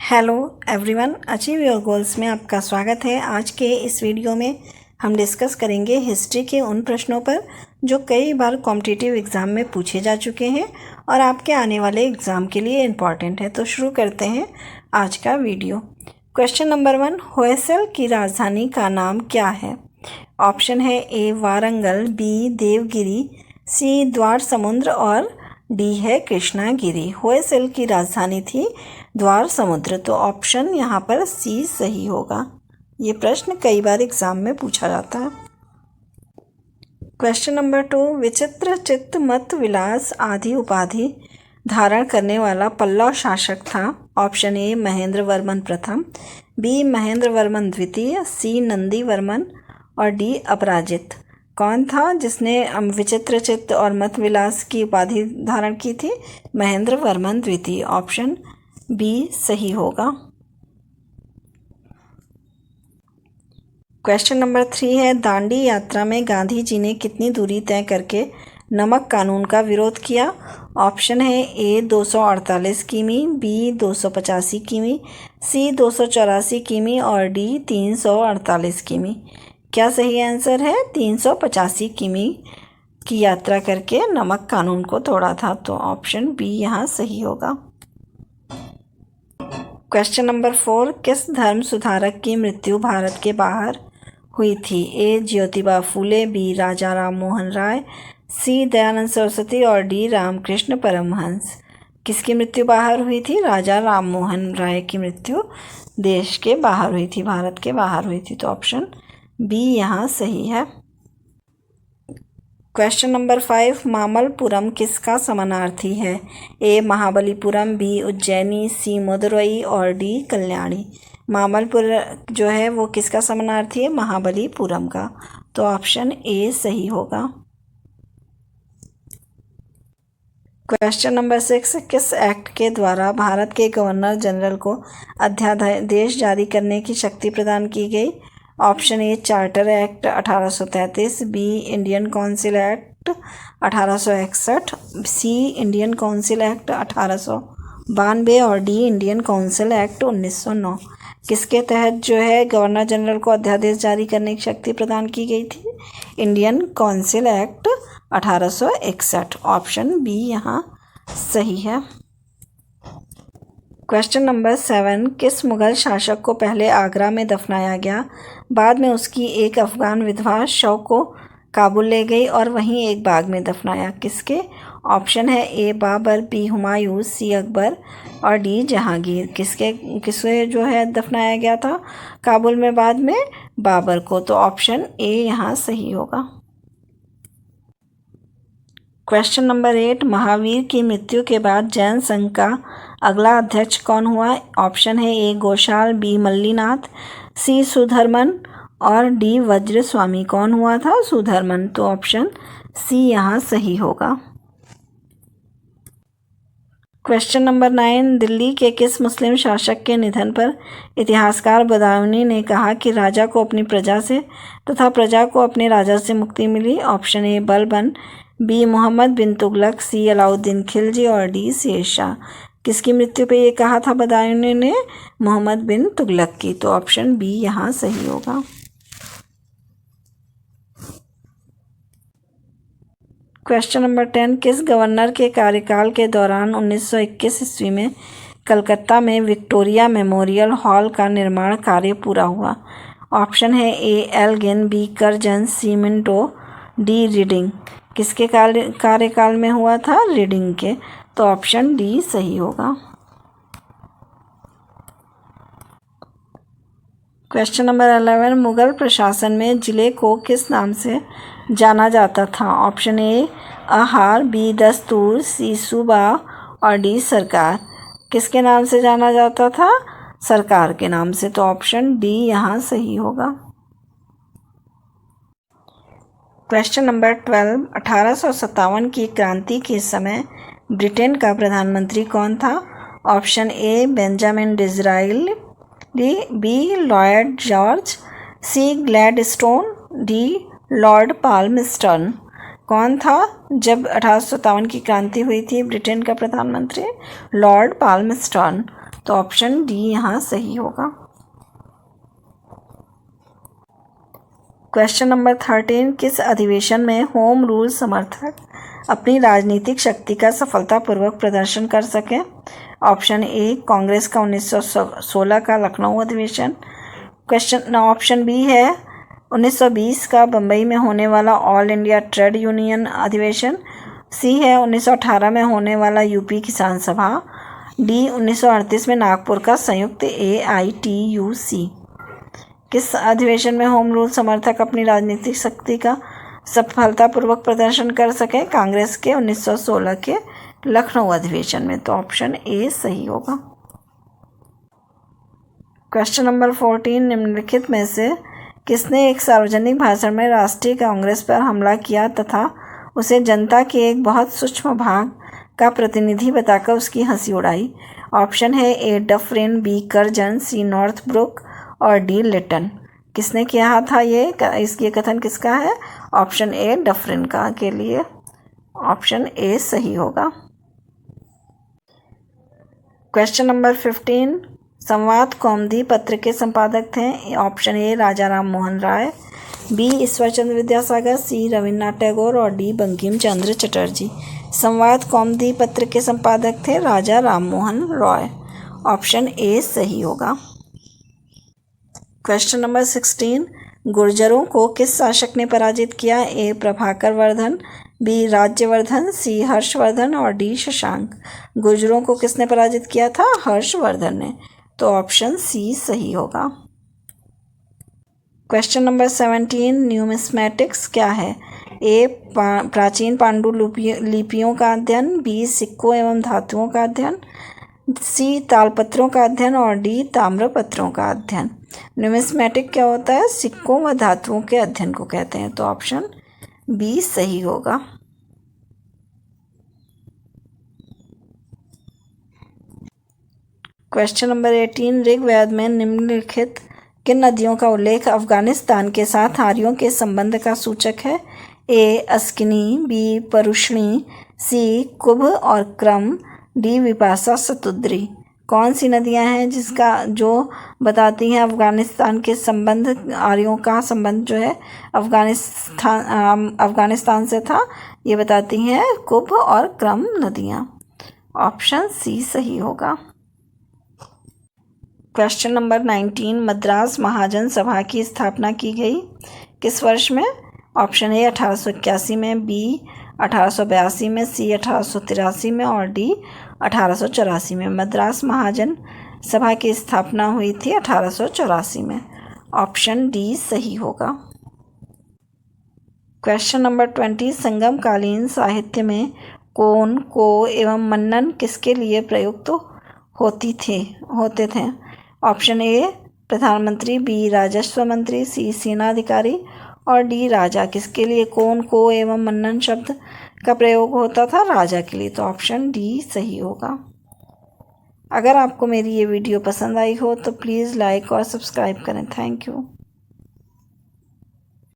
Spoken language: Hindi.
Hello everyone, achieve your goals में आपका स्वागत है। आज के इस वीडियो में हम डिस्कस करेंगे हिस्ट्री के उन प्रश्नों पर जो कई बार कॉम्पिटिटिव एग्ज़ाम में पूछे जा चुके हैं और आपके आने वाले एग्ज़ाम के लिए इम्पॉर्टेंट है। तो शुरू करते हैं आज का वीडियो। क्वेश्चन नंबर 1, होयसल की राजधानी का नाम क्या है? ऑप्शन है ए वारंगल, बी देवगिरी, सी द्वार समुद्र और डी है कृष्णागिरी। होयसल की राजधानी थी द्वार समुद्र, तो ऑप्शन यहाँ पर सी सही होगा। ये प्रश्न कई बार एग्जाम में पूछा जाता है। क्वेश्चन नंबर 2, विचित्र चित्त मत विलास आदि उपाधि धारण करने वाला पल्लव शासक था। ऑप्शन ए महेंद्र वर्मन प्रथम, बी महेंद्र वर्मन द्वितीय, सी नंदी वर्मन और डी अपराजित। कौन था जिसने विचित्र चित्त और मत विलास की उपाधि धारण की थी? महेंद्र वर्मन द्वितीय। ऑप्शन बी सही होगा। क्वेश्चन नंबर 3 है, दांडी यात्रा में गांधी जी ने कितनी दूरी तय करके नमक कानून का विरोध किया? ऑप्शन है ए 248 किमी, बी 285 किमी, सी 284 किमी और डी 348 किमी। क्या सही आंसर है? 385 किमी की यात्रा करके नमक कानून को तोड़ा था, तो ऑप्शन बी यहाँ सही होगा। क्वेश्चन नंबर 4, किस धर्म सुधारक की मृत्यु भारत के बाहर हुई थी? ए ज्योतिबा फूले, बी राजा राम मोहन राय, सी दयानंद सरस्वती और डी रामकृष्ण परमहंस। किसकी मृत्यु बाहर हुई थी? राजा राम मोहन राय की मृत्यु देश के बाहर हुई थी, भारत के बाहर हुई थी, तो ऑप्शन बी यहाँ सही है। क्वेश्चन नंबर 5, मामल्लपुरम किसका समानार्थी है? ए महाबलीपुरम, बी उज्जैनी, सी मदुरई और डी कल्याणी। मामल्लपुर जो है वो किसका समानार्थी है? महाबलीपुरम का, तो ऑप्शन ए सही होगा। क्वेश्चन नंबर 6, किस एक्ट के द्वारा भारत के गवर्नर जनरल को अध्यादेश जारी करने की शक्ति प्रदान की गई? Option A charter act 1833, B Indian council act 1861, C Indian council act 1892 और डी इंडियन काउंसिल एक्ट 1909। किसके तहत जो है गवर्नर जनरल को अध्यादेश जारी करने की शक्ति प्रदान की गई थी? Indian council act 1861। Option B यहाँ सही है। क्वेश्चन नंबर 7, किस मुगल शासक को पहले आगरा में दफनाया गया, बाद में उसकी एक अफगान विधवा शव को काबुल ले गई और वहीं एक बाग में दफनाया? किसके? ऑप्शन है ए बाबर, बी हुमायूं, सी अकबर और डी जहांगीर। किसके जो है दफनाया गया था काबुल में बाद में? बाबर को, तो ऑप्शन ए यहाँ सही होगा। क्वेश्चन नंबर 8, महावीर की मृत्यु के बाद जैन संघ का अगला अध्यक्ष कौन हुआ? ऑप्शन है ए गोशाल, बी मल्लीनाथ, सी सुधर्मन और डी वज्र स्वामी। कौन हुआ था? सुधर्मन, तो ऑप्शन सी यहाँ सही होगा। क्वेश्चन नंबर 9, दिल्ली के किस मुस्लिम शासक के निधन पर इतिहासकार बदायूनी ने कहा कि राजा को अपनी प्रजा से तथा प्रजा को अपने राजा से मुक्ति मिली? Option A Balban, B Mohammad bin Tughlaq, C Alauddin Khilji और डी शेरशाह। किसकी मृत्यु पे ये कहा था बदायूनी ने? मोहम्मद बिन तुगलक की, तो ऑप्शन बी यहाँ सही होगा। क्वेश्चन नंबर 10, किस गवर्नर के कार्यकाल के दौरान 1921 ईस्वी में कलकत्ता में विक्टोरिया मेमोरियल हॉल का निर्माण कार्य पूरा हुआ? ऑप्शन है ए एल्गिन, बी करजन, सी मिंटो, डी रीडिंग। किसके कार्यकाल में हुआ था? रीडिंग के, तो ऑप्शन डी सही होगा। क्वेश्चन नंबर 11, मुगल प्रशासन में जिले को किस नाम से जाना जाता था? ऑप्शन ए आहार, बी दस्तूर, सी सूबा और डी सरकार। किसके नाम से जाना जाता था? सरकार के नाम से, तो ऑप्शन डी यहाँ सही होगा। क्वेश्चन नंबर 12, 1857 की क्रांति के समय ब्रिटेन का प्रधानमंत्री कौन था? Option A Benjamin Disraeli, B Lloyd George, C Gladstone, D Lord Palmerston. कौन था जब 1857 की क्रांति हुई थी ब्रिटेन का प्रधानमंत्री? लॉर्ड पाल्मस्टन। तो ऑप्शन डी यहाँ सही होगा। क्वेश्चन नंबर 13, किस अधिवेशन में होम रूल समर्थक अपनी राजनीतिक शक्ति का सफलतापूर्वक प्रदर्शन कर सकें? ऑप्शन ए कांग्रेस का 1916 का लखनऊ अधिवेशन। ऑप्शन बी है 1920 का बम्बई में होने वाला ऑल इंडिया ट्रेड यूनियन अधिवेशन। सी है 1918 में होने वाला यूपी किसान सभा। डी 1938 में नागपुर का संयुक्त AITUC। किस अधिवेशन में होम रूल समर्थक अपनी राजनीतिक शक्ति का सफलतापूर्वक प्रदर्शन कर सके? कांग्रेस के 1916 के लखनऊ अधिवेशन में। तो ऑप्शन ए सही होगा। क्वेश्चन नंबर 14, निम्नलिखित में से किसने एक सार्वजनिक भाषण में राष्ट्रीय कांग्रेस पर हमला किया तथा उसे जनता के एक बहुत सूक्ष्म भाग का प्रतिनिधि बताकर उसकी हंसी उड़ाई? ऑप्शन है ए डफरिन, बी कर्जन, सी नॉर्थब्रुक और डी लिटन। किसने किया था ये कथन किसका है? ऑप्शन ए डफरिन का के लिए ऑप्शन ए सही होगा। क्वेश्चन नंबर 15, संवाद कौमुदी पत्र के संपादक थे? Option A Raja Ram Mohan Roy, B Ishwar Chandra Vidyasagar, C Rabindranath Tagore और डी बंकिम चंद्र चटर्जी। संवाद कौमुदी पत्र के संपादक थे राजा राम मोहन रॉय। ऑप्शन ए सही होगा। क्वेश्चन नंबर 16, गुर्जरों को किस शासक ने पराजित किया? ए प्रभाकर वर्धन, बी राज्यवर्धन, सी हर्षवर्धन और डी शशांक। गुर्जरों को किसने पराजित किया था? हर्षवर्धन ने। तो ऑप्शन सी सही होगा। क्वेश्चन नंबर 17, न्यूमिस्मेटिक्स क्या है? ए प्राचीन पांडुलिपियों का अध्ययन, बी सिक्कों एवं धातुओं का अध्ययन, सी तालपत्रों का अध्ययन और डी ताम्रपत्रों का अध्ययन। न्यूमिस्मेटिक क्या होता है? सिक्कों व धातुओं के अध्ययन को कहते हैं। तो ऑप्शन बी सही होगा। क्वेश्चन नंबर 18, ऋग्वेद में निम्नलिखित किन नदियों का उल्लेख अफगानिस्तान के साथ आर्यों के संबंध का सूचक है? ए अस्किनी, बी परुष्णी, सी कुभ और क्रम, डी विपाशा सतुद्री। कौन सी नदियां हैं जो बताती हैं अफगानिस्तान के संबंध, आर्यों का संबंध जो है अफगानिस्तान से था? ये बताती हैं कुभ और क्रम नदियां। ऑप्शन सी सही होगा। क्वेश्चन नंबर 19, मद्रास महाजन सभा की स्थापना की गई किस वर्ष में? ऑप्शन ए 1881 में, बी 1882 में, सी 1883 में और डी 1884 में। मद्रास महाजन सभा की स्थापना हुई थी 1884 में। ऑप्शन डी सही होगा। क्वेश्चन नंबर 20, संगमकालीन साहित्य में कोन, को एवं मन्नन किसके लिए प्रयुक्त होते थे? ऑप्शन ए प्रधानमंत्री, बी राजस्व मंत्री, सी सेनाधिकारी और डी राजा। किसके लिए कोन, को एवं मन्नन शब्द का प्रयोग होता था? राजा के लिए। तो ऑप्शन डी सही होगा। अगर आपको मेरी ये वीडियो पसंद आई हो तो प्लीज़ लाइक और सब्सक्राइब करें। Thank you.